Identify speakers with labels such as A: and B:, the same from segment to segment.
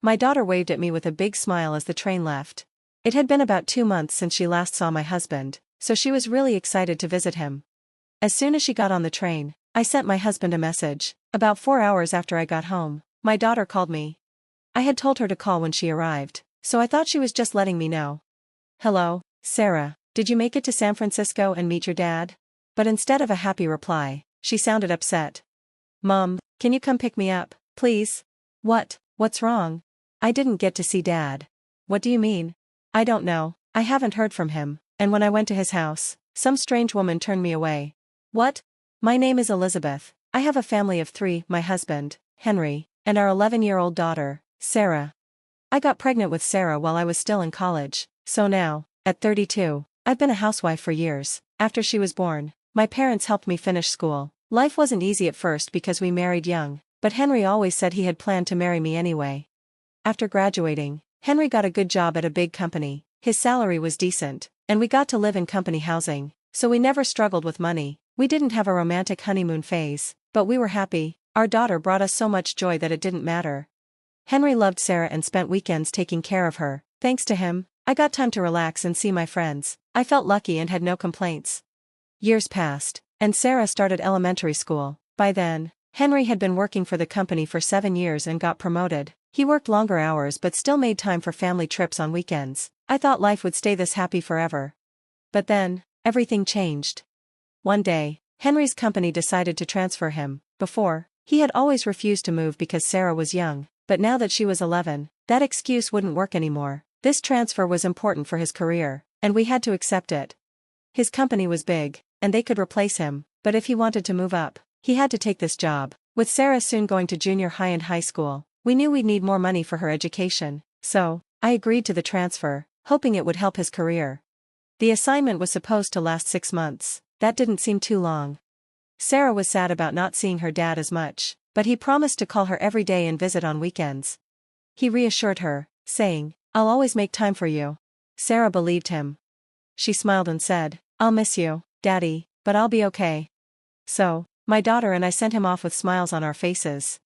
A: My daughter waved at me with a big smile as the train left. It had been about 2 months since she last saw my husband, so she was really excited to visit him. As soon as she got on the train, I sent my husband a message. About 4 hours after I got home, my daughter called me. I had told her to call when she arrived, so I thought she was just letting me know. "Hello, Sarah, did you make it to San Francisco and meet your dad?" But instead of a happy reply, she sounded upset. "Mom, can you come pick me up, please?" What's wrong? I didn't get to see Dad." "What do you mean?" "I don't know, I haven't heard from him, and when I went to his house, some strange woman turned me away." "What?" "My name is Elizabeth. I have a family of 3, my husband, Henry, and our 11-year-old daughter, Sarah. I got pregnant with Sarah while I was still in college, so now, at 32, I've been a housewife for years. After she was born, my parents helped me finish school. Life wasn't easy at first because we married young, but Henry always said he had planned to marry me anyway. After graduating, Henry got a good job at a big company, his salary was decent, and we got to live in company housing, so we never struggled with money. We didn't have a romantic honeymoon phase, but we were happy. Our daughter brought us so much joy that it didn't matter. Henry loved Sarah and spent weekends taking care of her. Thanks to him, I got time to relax and see my friends. I felt lucky and had no complaints. Years passed, and Sarah started elementary school. By then, Henry had been working for the company for 7 years and got promoted. He worked longer hours but still made time for family trips on weekends. I thought life would stay this happy forever. But then, everything changed. One day, Henry's company decided to transfer him. Before, he had always refused to move because Sarah was young, but now that she was 11, that excuse wouldn't work anymore. This transfer was important for his career, and we had to accept it. His company was big, and they could replace him, but if he wanted to move up, he had to take this job. With Sarah soon going to junior high and high school, we knew we'd need more money for her education, so I agreed to the transfer, hoping it would help his career. The assignment was supposed to last 6 months. That didn't seem too long. Sarah was sad about not seeing her dad as much, but he promised to call her every day and visit on weekends. He reassured her, saying, "I'll always make time for you." Sarah believed him. She smiled and said, "I'll miss you, Daddy, but I'll be okay." So, my daughter and I sent him off with smiles on our faces.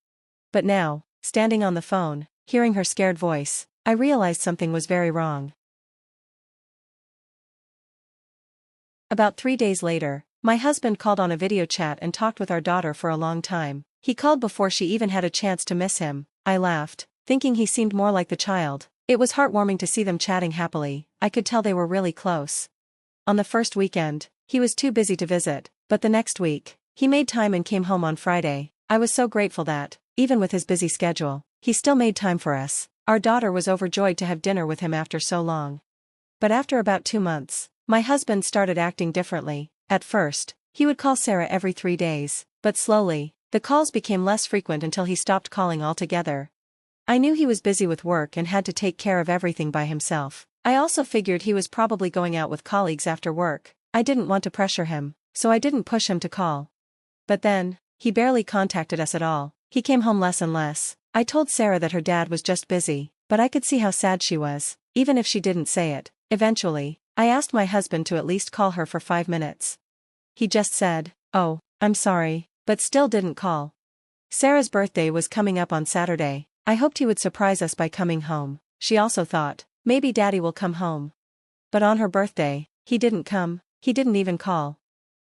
A: But now, standing on the phone, hearing her scared voice, I realized something was very wrong. About 3 days later, my husband called on a video chat and talked with our daughter for a long time. He called before she even had a chance to miss him. I laughed, thinking he seemed more like the child. It was heartwarming to see them chatting happily. I could tell they were really close. On the first weekend, he was too busy to visit, but the next week, he made time and came home on Friday. I was so grateful that, even with his busy schedule, he still made time for us. Our daughter was overjoyed to have dinner with him after so long. But after about 2 months, my husband started acting differently. At first, he would call Sarah every 3 days, but slowly, the calls became less frequent until he stopped calling altogether. I knew he was busy with work and had to take care of everything by himself. I also figured he was probably going out with colleagues after work. I didn't want to pressure him, so I didn't push him to call. But then, he barely contacted us at all. He came home less and less. I told Sarah that her dad was just busy, but I could see how sad she was, even if she didn't say it. Eventually, I asked my husband to at least call her for 5 minutes. He just said, "Oh, I'm sorry," but still didn't call. Sarah's birthday was coming up on Saturday. I hoped he would surprise us by coming home. She also thought, maybe Daddy will come home. But on her birthday, he didn't come. He didn't even call.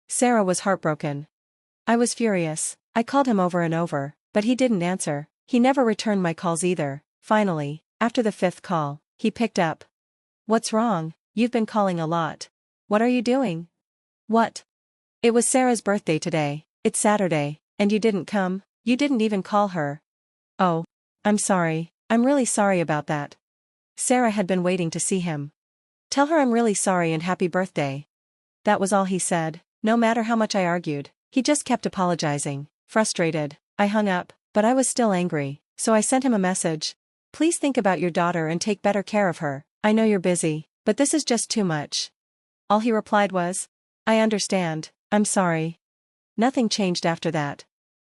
A: Sarah was heartbroken. I was furious. I called him over and over, but he didn't answer. He never returned my calls either. Finally, after the 5th call, he picked up. "What's wrong? You've been calling a lot. What are you doing?" "What?" "It was Sarah's birthday today. It's Saturday, and you didn't come? You didn't even call her." "Oh, I'm sorry. I'm really sorry about that." Sarah had been waiting to see him. "Tell her I'm really sorry and happy birthday." That was all he said. No matter how much I argued, he just kept apologizing. Frustrated, I hung up, but I was still angry, so I sent him a message. "Please think about your daughter and take better care of her. I know you're busy, but this is just too much." All he replied was, "I understand, I'm sorry." Nothing changed after that.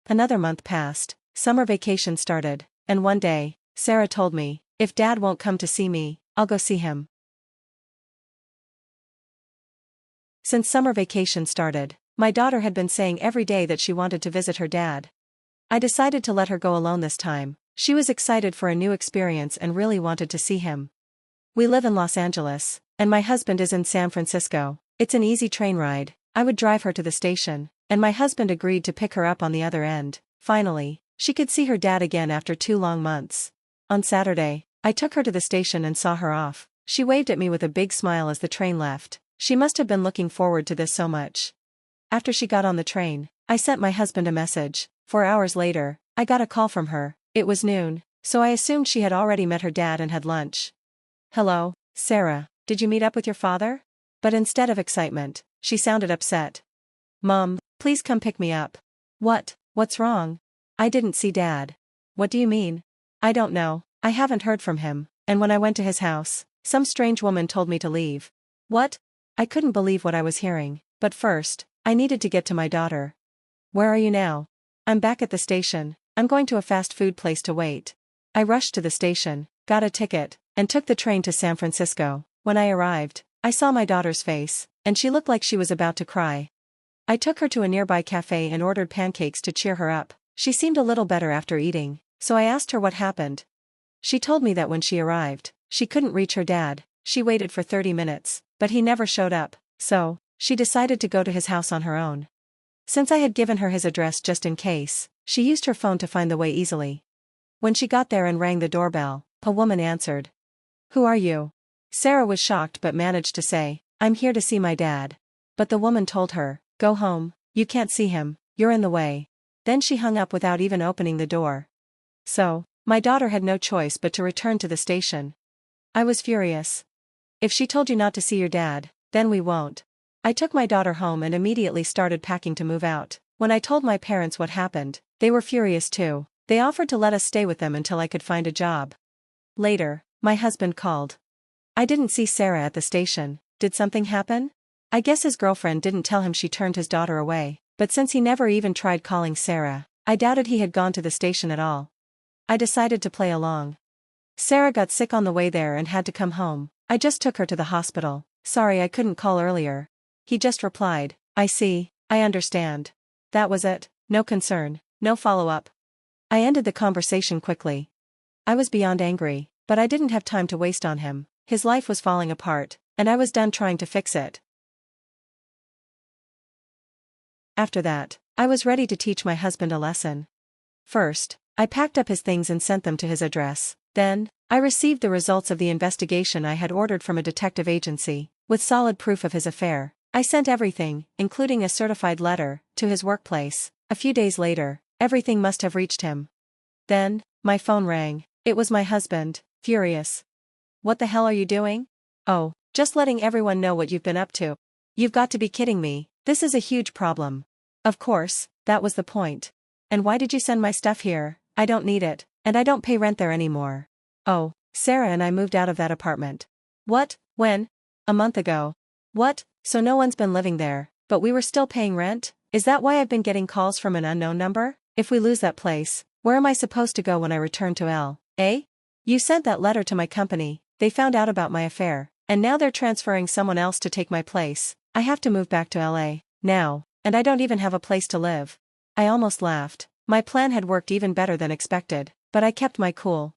A: Another month passed, summer vacation started, and one day, Sarah told me, "If Dad won't come to see me, I'll go see him." Since summer vacation started, my daughter had been saying every day that she wanted to visit her dad. I decided to let her go alone this time. She was excited for a new experience and really wanted to see him. We live in Los Angeles, and my husband is in San Francisco. It's an easy train ride. I would drive her to the station, and my husband agreed to pick her up on the other end. Finally, she could see her dad again after 2 long months. On Saturday, I took her to the station and saw her off. She waved at me with a big smile as the train left. She must have been looking forward to this so much. After she got on the train, I sent my husband a message. 4 hours later, I got a call from her. It was noon, so I assumed she had already met her dad and had lunch. "Hello, Sarah, did you meet up with your father?" But instead of excitement, she sounded upset. "Mom, please come pick me up." What's wrong?" "I didn't see Dad." "What do you mean?" "I don't know, I haven't heard from him, and when I went to his house, some strange woman told me to leave." "What?" I couldn't believe what I was hearing, but first, I needed to get to my daughter. "Where are you now?" "I'm back at the station. I'm going to a fast food place to wait." I rushed to the station, got a ticket, and took the train to San Francisco. When I arrived, I saw my daughter's face, and she looked like she was about to cry. I took her to a nearby cafe and ordered pancakes to cheer her up. She seemed a little better after eating, so I asked her what happened. She told me that when she arrived, she couldn't reach her dad. She waited for 30 minutes, but he never showed up, so she decided to go to his house on her own. Since I had given her his address just in case, she used her phone to find the way easily. When she got there and rang the doorbell, a woman answered. "Who are you?" Sarah was shocked but managed to say, "I'm here to see my dad." But the woman told her, "Go home, you can't see him, you're in the way." Then she hung up without even opening the door. So, my daughter had no choice but to return to the station. I was furious. "If she told you not to see your dad, then we won't." I took my daughter home and immediately started packing to move out. When I told my parents what happened, they were furious too. They offered to let us stay with them until I could find a job. Later, my husband called. "I didn't see Sarah at the station. Did something happen?" I guess his girlfriend didn't tell him she turned his daughter away, but since he never even tried calling Sarah, I doubted he had gone to the station at all. I decided to play along. "Sarah got sick on the way there and had to come home. I just took her to the hospital. Sorry I couldn't call earlier." He just replied, "I see, I understand." That was it, no concern, no follow-up. I ended the conversation quickly. I was beyond angry, but I didn't have time to waste on him. His life was falling apart, and I was done trying to fix it. After that, I was ready to teach my husband a lesson. First, I packed up his things and sent them to his address. Then, I received the results of the investigation I had ordered from a detective agency, with solid proof of his affair. I sent everything, including a certified letter, to his workplace. A few days later, everything must have reached him. Then, my phone rang. It was my husband, furious. "What the hell are you doing?" "Oh, just letting everyone know what you've been up to." "You've got to be kidding me, this is a huge problem." Of course, that was the point. "And why did you send my stuff here? I don't need it, and I don't pay rent there anymore." "Oh, Sarah and I moved out of that apartment." "What? When?" "A month ago." "What? So no one's been living there, but we were still paying rent? Is that why I've been getting calls from an unknown number? If we lose that place, where am I supposed to go when I return to L.A.? You sent that letter to my company, they found out about my affair, and now they're transferring someone else to take my place. I have to move back to L.A. now, and I don't even have a place to live." I almost laughed. My plan had worked even better than expected, but I kept my cool.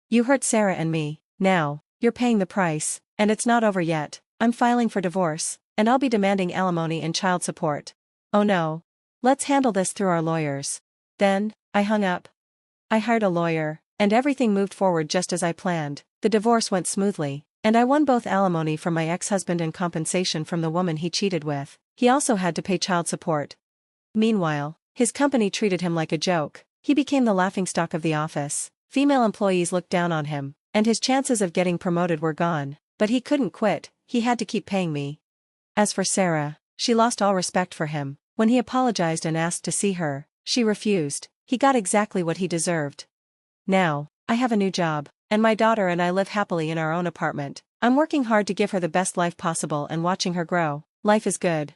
A: "You hurt Sarah and me. Now, you're paying the price, and it's not over yet. I'm filing for divorce, and I'll be demanding alimony and child support." "Oh no. Let's handle this through our lawyers." Then, I hung up. I hired a lawyer, and everything moved forward just as I planned. The divorce went smoothly, and I won both alimony from my ex-husband and compensation from the woman he cheated with. He also had to pay child support. Meanwhile, his company treated him like a joke. He became the laughingstock of the office. Female employees looked down on him, and his chances of getting promoted were gone. But he couldn't quit, he had to keep paying me. As for Sarah, she lost all respect for him. When he apologized and asked to see her, she refused. He got exactly what he deserved. Now, I have a new job, and my daughter and I live happily in our own apartment. I'm working hard to give her the best life possible and watching her grow. Life is good.